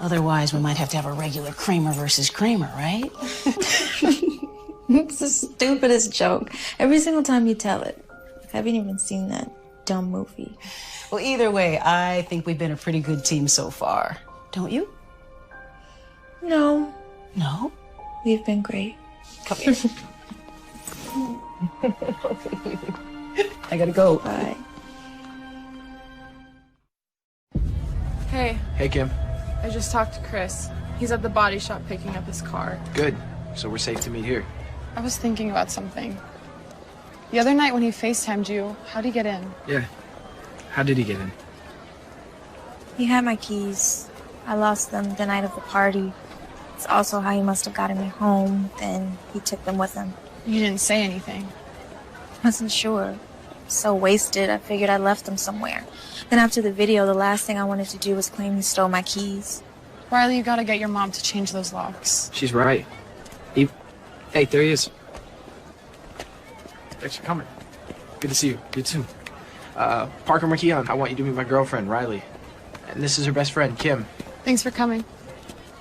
Otherwise, we might have to have a regular Kramer versus Kramer, right? It's the stupidest joke. Every single time you tell it. I haven't even seen that dumb movie. Well, either way, I think we've been a pretty good team so far. Don't you? No. No? We've been great. Come here. I gotta go. Bye. Hey, Hey, Kim. I just talked to Chris. He's at the body shop picking up his car. Good. So we're safe to meet here. I was thinking about something. The other night when he FaceTimed you, how'd he get in? Yeah. How did he get in? He had my keys. I lost them the night of the party. It's also how he must have gotten me home, then he took them with him. You didn't say anything. Wasn't sure. So wasted, I figured I left them somewhere. Then after the video, the last thing I wanted to do was claim he stole my keys. Riley, you gotta get your mom to change those locks. She's right. Hey, there he is. Thanks for coming. Good to see you. You too. Parker McKeon, I want you to meet my girlfriend, Riley. And this is her best friend, Kim. Thanks for coming.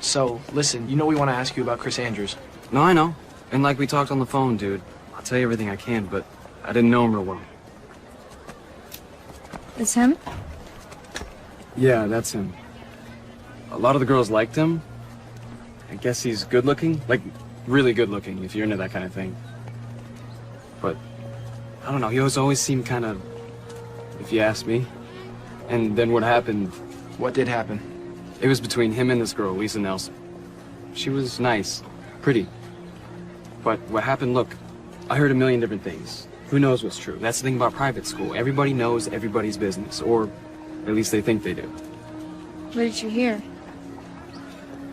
So, listen, you know we want to ask you about Chris Andrews. No, I know. And like we talked on the phone, dude. I'll tell you everything I can, but I didn't know him real well. It's him? Yeah, that's him. A lot of the girls liked him. I guess he's good looking. Like, really good looking, if you're into that kind of thing. But, I don't know, he always seemed kind of, if you ask me. And then what happened... What did happen? It was between him and this girl, Lisa Nelson. She was nice, pretty. But what happened, look, I heard a million different things. Who knows what's true? That's the thing about private school. Everybody knows everybody's business, or at least they think they do. What did you hear?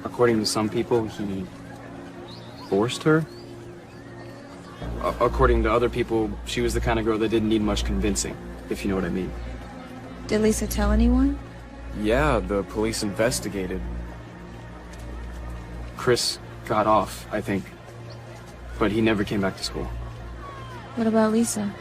According to some people, he forced her. According to other people, she was the kind of girl that didn't need much convincing, if you know what I mean. Did Lisa tell anyone? Yeah, the police investigated. Chris got off, I think. But he never came back to school. What about Lisa?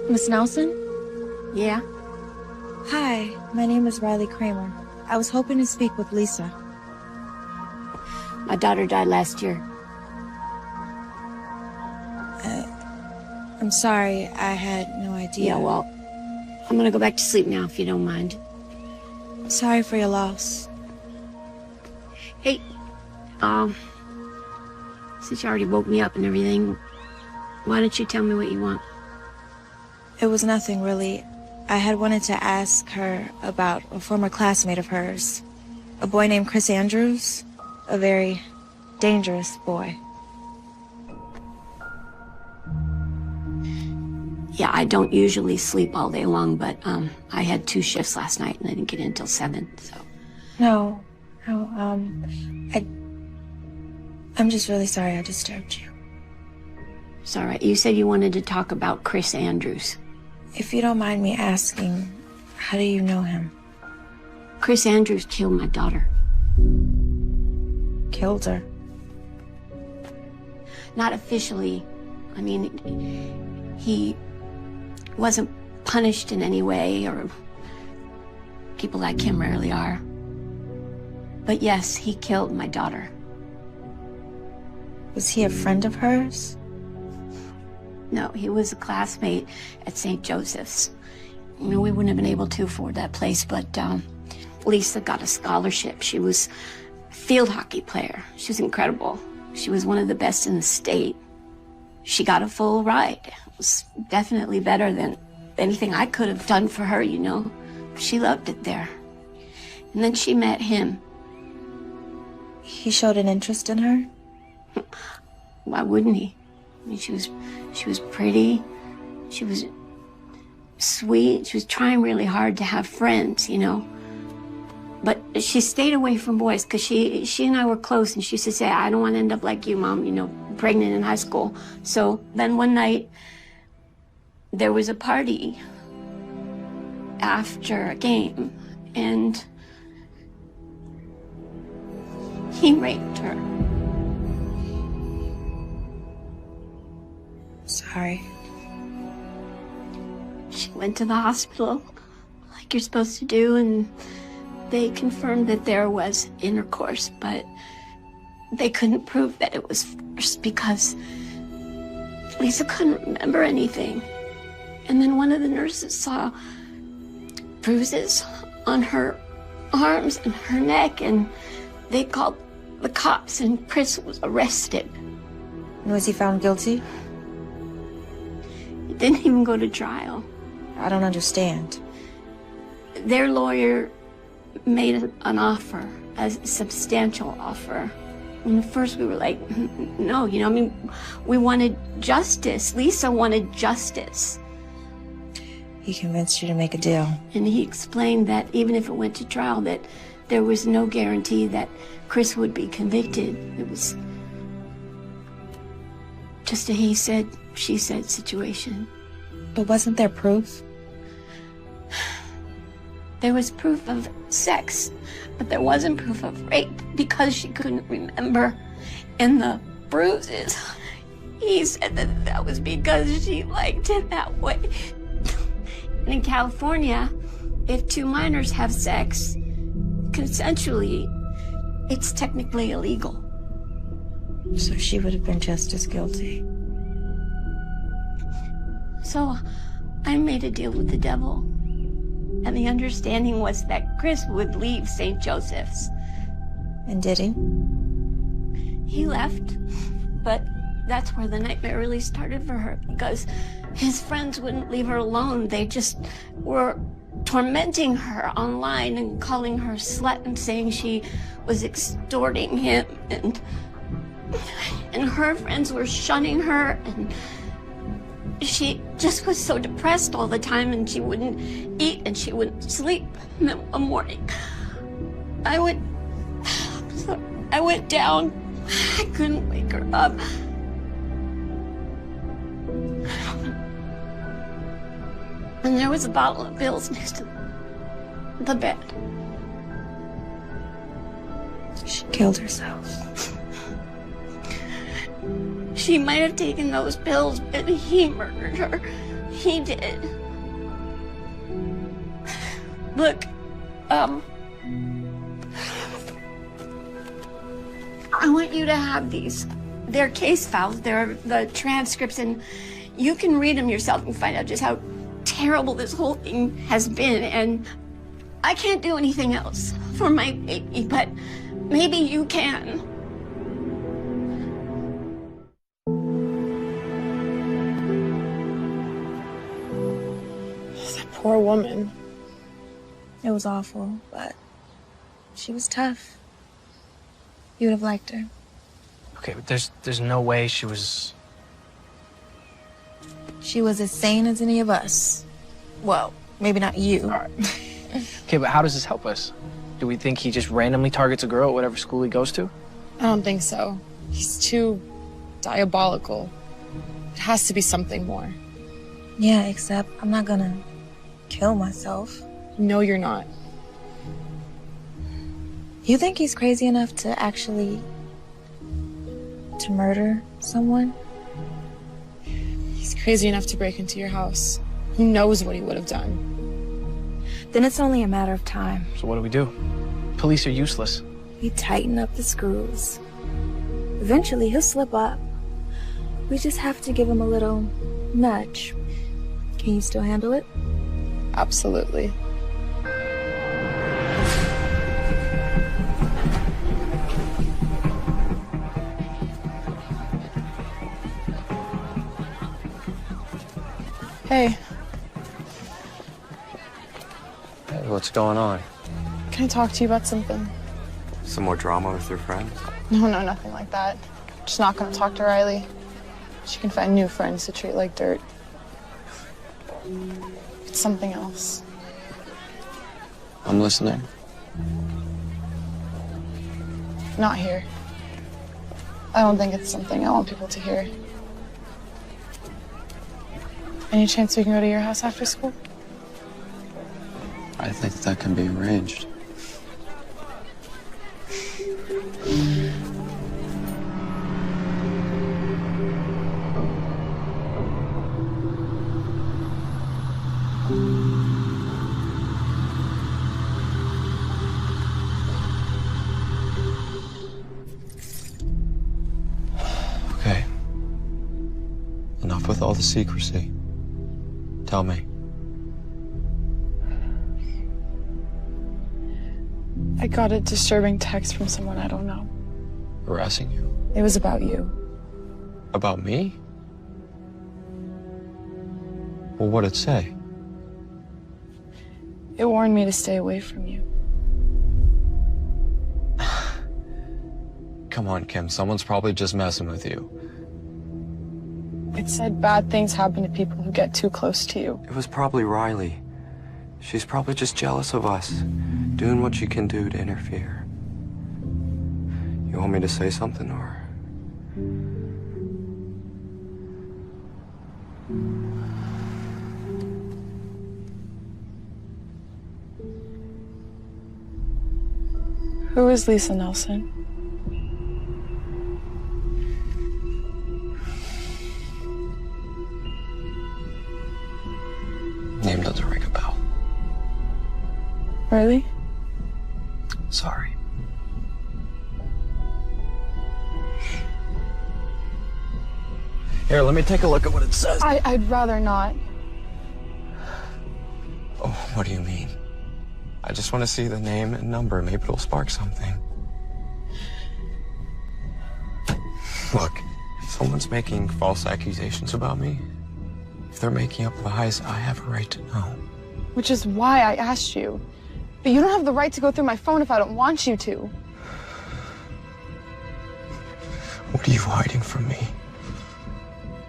Miss Nelson? Yeah? Hi, my name is Riley Kramer. I was hoping to speak with Lisa. My daughter died last year. I'm sorry, I had no idea. Yeah, well, I'm gonna go back to sleep now if you don't mind. Sorry for your loss. Hey, since you already woke me up and everything, why don't you tell me what you want? It was nothing, really. I had wanted to ask her about a former classmate of hers. A boy named Chris Andrews. A very dangerous boy. Yeah, I don't usually sleep all day long, but, I had 2 shifts last night and I didn't get in until 7, so. No, I'm just really sorry I disturbed you. It's all right. You said you wanted to talk about Chris Andrews. If you don't mind me asking, how do you know him? Chris Andrews killed my daughter. Killed her? Not officially. I mean, he wasn't punished in any way, or people like him rarely are. But yes, he killed my daughter. Was he a friend of hers? No, he was a classmate at St. Joseph's. You know, we wouldn't have been able to afford that place, but Lisa got a scholarship. She was a field hockey player. She was incredible. She was one of the best in the state. She got a full ride. It was definitely better than anything I could have done for her, you know. She loved it there. And then she met him. He showed an interest in her? Why wouldn't he? I mean, she was pretty, she was sweet, she was trying really hard to have friends, you know. But she stayed away from boys because she and I were close, and she used to say, I don't want to end up like you, Mom, you know, pregnant in high school. So then one night, there was a party after a game, and he raped her. Sorry. She went to the hospital, like you're supposed to do, and they confirmed that there was intercourse, but they couldn't prove that it was forced because Lisa couldn't remember anything. And then one of the nurses saw bruises on her arms and her neck, and they called the cops, and Chris was arrested. Was he found guilty? He didn't even go to trial. I don't understand. Their lawyer made an offer, a substantial offer. And at first we were like, no, you know, I mean, we wanted justice. Lisa wanted justice. He convinced you to make a deal. And he explained that even if it went to trial, that there was no guarantee that Chris would be convicted. It was just a he said, she said situation. But wasn't there proof? There was proof of sex, but there wasn't proof of rape because she couldn't remember. And the bruises, he said that that was because she liked it that way. And in California, if 2 minors have sex consensually, it's technically illegal. So she would have been just as guilty. So I made a deal with the devil. And the understanding was that Chris would leave St. Joseph's. And did he? He left, but that's where the nightmare really started for her, because his friends wouldn't leave her alone. They just were tormenting her online and calling her slut and saying she was extorting him, and her friends were shunning her, and she just was so depressed all the time, and she wouldn't eat and she wouldn't sleep. And then one morning, I went down. I couldn't wake her up. And there was a bottle of pills next to the bed. She killed herself. She might have taken those pills, but he murdered her. He did. Look, I want you to have these. They're case files. They're the transcripts, and you can read them yourself and find out just how terrible this whole thing has been. And I can't do anything else for my baby, but maybe you can. That poor woman. It was awful, but she was tough. You would have liked her. Okay, but there's no way she was... She was as sane as any of us. Well, maybe not you. All right. Okay, but how does this help us? Do we think he just randomly targets a girl at whatever school he goes to? I don't think so. He's too diabolical. It has to be something more. Yeah, except I'm not gonna kill myself. No, you're not. You think he's crazy enough to actually... to murder someone? He's crazy enough to break into your house. Who knows what he would have done? Then it's only a matter of time. So what do we do? Police are useless. We tighten up the screws. Eventually, he'll slip up. We just have to give him a little nudge. Can you still handle it? Absolutely. Hey. Hey, what's going on? Can I talk to you about something? Some more drama with your friends? No, nothing like that. Just not gonna talk to Riley. She can find new friends to treat like dirt. It's something else. I'm listening. Not here. I don't think it's something I want people to hear. Any chance we can go to your house after school? I think that can be arranged. Okay. Enough with all the secrecy. Tell me. I got a disturbing text from someone I don't know. Harassing you? It was about you. About me? Well, what'd it say? It warned me to stay away from you. Come on, Kim. Someone's probably just messing with you. It said bad things happen to people who get too close to you. It was probably Riley. She's probably just jealous of us, doing what she can do to interfere. You want me to say something, or? Who is Lisa Nelson? Name doesn't ring a bell. Really? Sorry. Here, let me take a look at what it says. I'd rather not. Oh, what do you mean? I just want to see the name and number. Maybe it'll spark something. Look, if someone's making false accusations about me, if they're making up lies, I have a right to know. Which is why I asked you. But you don't have the right to go through my phone if I don't want you to. What are you hiding from me?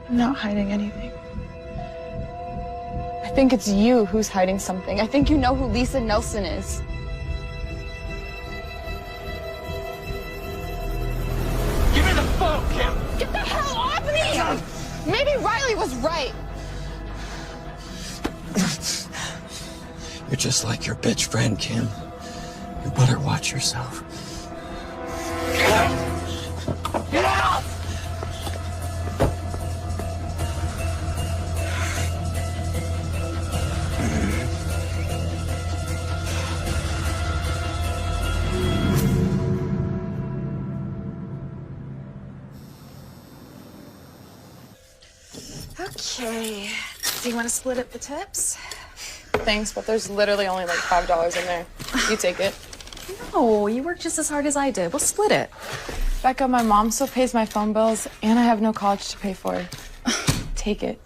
I'm not hiding anything. I think it's you who's hiding something. I think you know who Lisa Nelson is. Give me the phone, Kim! Get the hell off me! Maybe Riley was right. You're just like your bitch friend, Kim. You better watch yourself. Get out! Okay. Do you want to split up the tips? Thanks, but there's literally only like $5 in there. You take it. No, you work just as hard as I did. We'll split it. Becca, my mom still pays my phone bills, and I have no college to pay for. Take it.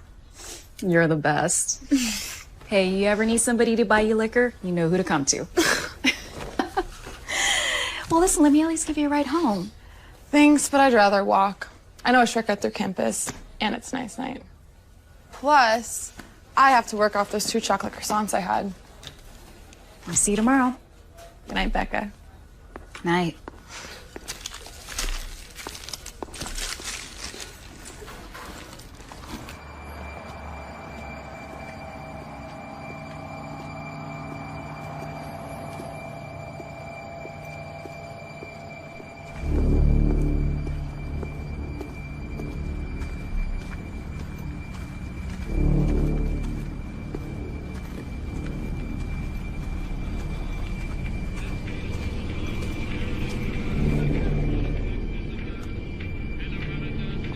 You're the best. Hey, you ever need somebody to buy you liquor? You know who to come to. Well, listen, let me at least give you a ride home. Thanks, but I'd rather walk. I know a shortcut through campus, and it's nice night. Plus, I have to work off those 2 chocolate croissants I had. I'll see you tomorrow. Good night, Becca. Night.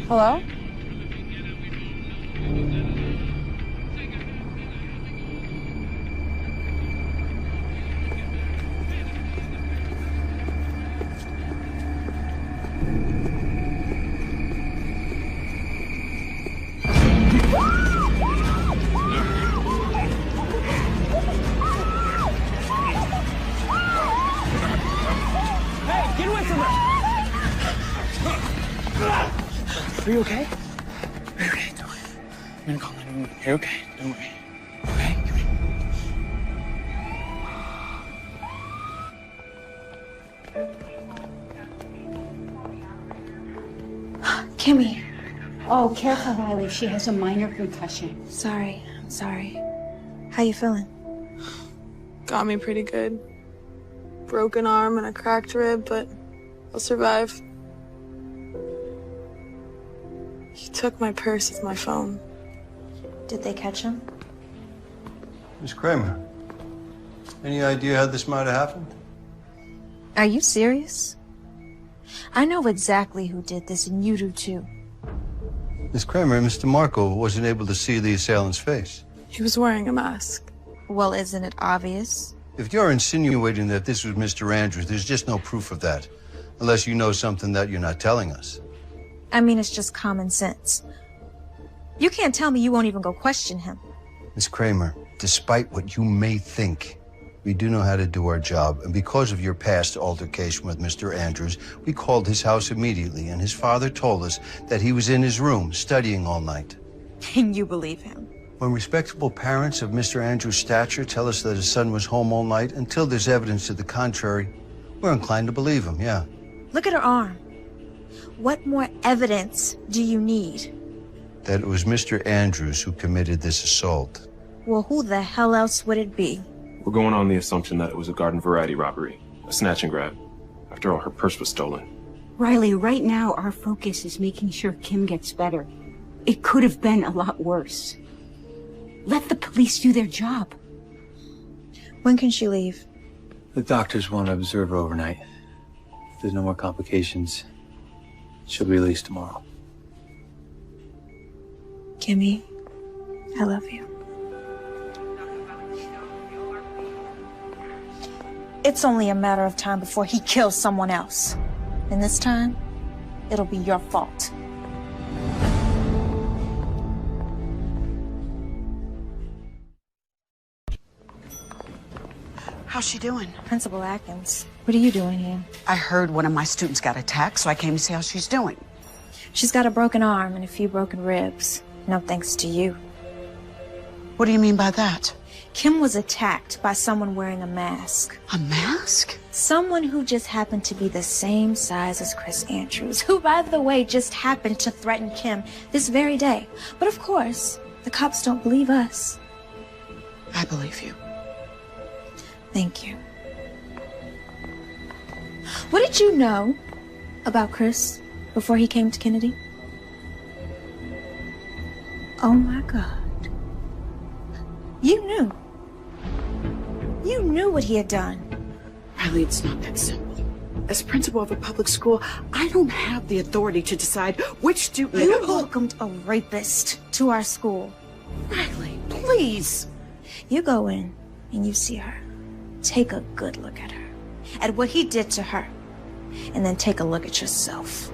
Hello? Hey, get away from her! Are you okay? Are you okay? Don't worry. I'm gonna call 911. You're okay. Don't worry. Okay? Come here. Kimmy. Oh, careful, Riley. She has a minor concussion. Sorry. I'm sorry. How you feeling? Got me pretty good. Broken arm and a cracked rib, but I'll survive. He took my purse with my phone. Did they catch him? Miss Kramer, any idea how this might have happened? Are you serious? I know exactly who did this, and you do too. Miss Kramer, Mr. Marco wasn't able to see the assailant's face. He was wearing a mask. Well, isn't it obvious? If you're insinuating that this was Mr. Andrews, there's just no proof of that. Unless you know something that you're not telling us. I mean, it's just common sense. You can't tell me you won't even go question him. Miss Kramer, despite what you may think, we do know how to do our job. And because of your past altercation with Mr. Andrews, we called his house immediately, and his father told us that he was in his room studying all night. And you believe him? When respectable parents of Mr. Andrews' stature tell us that his son was home all night, until there's evidence to the contrary, we're inclined to believe him, yeah. Look at her arm. What more evidence do you need? That it was Mr. Andrews who committed this assault. Well, who the hell else would it be? We're going on the assumption that it was a garden variety robbery, a snatch and grab. After all, her purse was stolen. Riley, right now our focus is making sure Kim gets better. It could have been a lot worse. Let the police do their job. When can she leave? The doctors want to observe her overnight. If there's no more complications, she'll be released tomorrow. Kimmy, I love you. It's only a matter of time before he kills someone else. And this time, it'll be your fault. How's she doing? Principal Atkins, what are you doing here? I heard one of my students got attacked, so I came to see how she's doing. She's got a broken arm and a few broken ribs. No thanks to you. What do you mean by that? Kim was attacked by someone wearing a mask. A mask? Someone who just happened to be the same size as Chris Andrews, who, by the way, just happened to threaten Kim this very day. But of course, the cops don't believe us. I believe you. Thank you. What did you know about Chris before he came to Kennedy? Oh my God. You knew. You knew what he had done. Riley, it's not that simple. As principal of a public school, I don't have the authority to decide which student... You welcomed a rapist to our school. Riley, please. You go in and you see her. Take a good look at her, at what he did to her, and then take a look at yourself.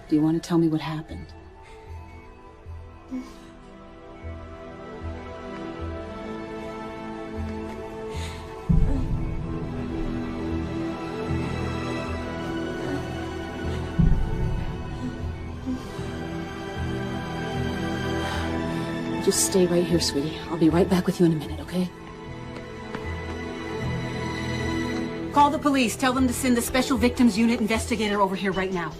Do you want to tell me what happened? Just stay right here, sweetie. I'll be right back with you in a minute, okay? Call the police. Tell them to send the Special Victims Unit investigator over here right now.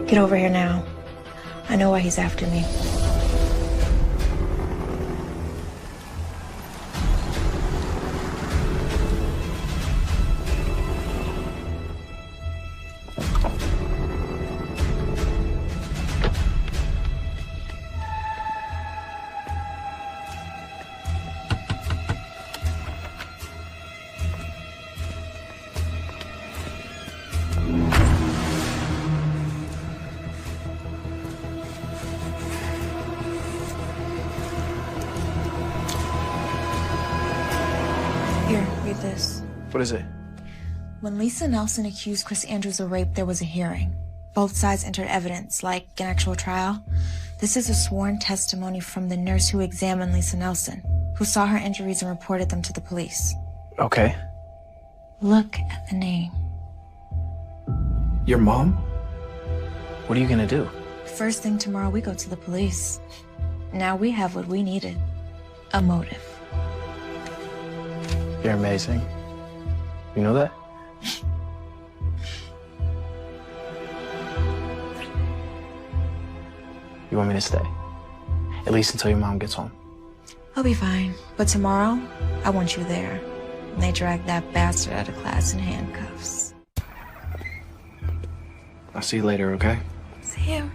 Get over here now. I know why he's after me. Here, read this. What is it? When Lisa Nelson accused Chris Andrews of rape, there was a hearing. Both sides entered evidence, like an actual trial. This is a sworn testimony from the nurse who examined Lisa Nelson, who saw her injuries and reported them to the police. Okay. Look at the name. Your mom? What are you gonna do? First thing tomorrow, we go to the police. Now we have what we needed. A motive. You're amazing. You know that? You want me to stay? At least until your mom gets home. I'll be fine. But tomorrow, I want you there. And they drag that bastard out of class in handcuffs. I'll see you later, okay? See you.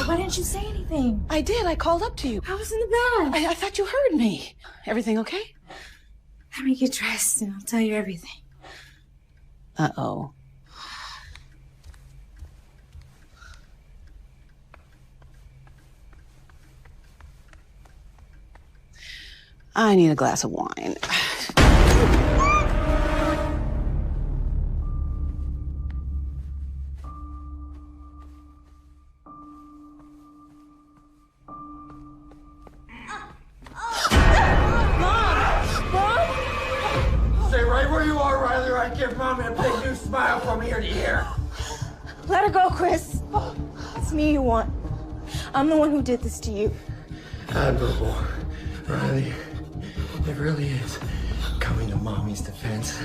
Why didn't you say anything? I did. I called up to you. I was in the bath. I thought you heard me. Everything okay? Let me get dressed and I'll tell you everything. Uh-oh. I need a glass of wine. Stay right where you are, Riley, or I give Mommy a big new smile from ear to ear. Let her go, Chris. It's me you want. I'm the one who did this to you. Admirable, Riley. It really is coming to Mommy's defense.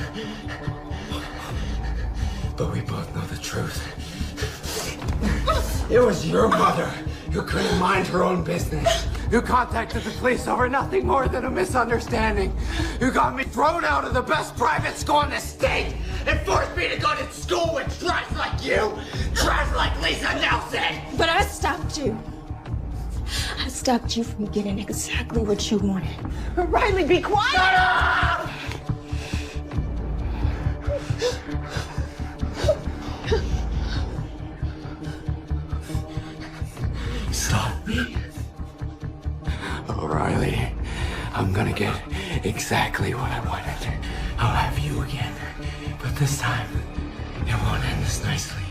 But we both know the truth. It was your mother who couldn't mind her own business, who contacted the police over nothing more than a misunderstanding, who got me thrown out of the best private school in the state and forced me to go to school with trash like you, trash like Lisa Nelson. But I stopped you. I stopped you from getting exactly what you wanted. Riley, be quiet! Shut up! Stop me. Oh, Riley, I'm gonna get exactly what I wanted. I'll have you again. But this time, it won't end this nicely.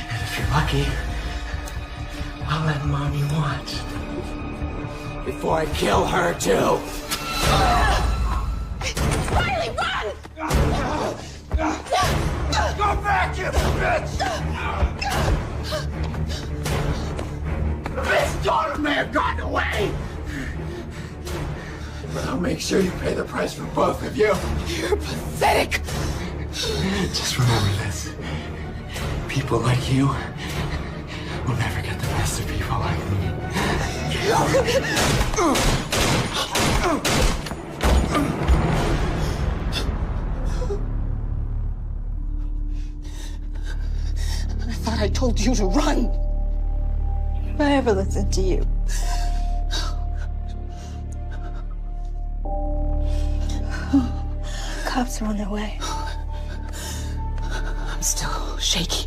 And if you're lucky, I'll let Mommy watch. Before I kill her, too. Riley, run! Go back, you bitch! The bitch daughter may have gotten away! But I'll make sure you pay the price for both of you. You're pathetic. Just remember this. People like you will never get the best of people like me. I thought I told you to run. If I ever listened to you, cops are on their way. I'm still shaky.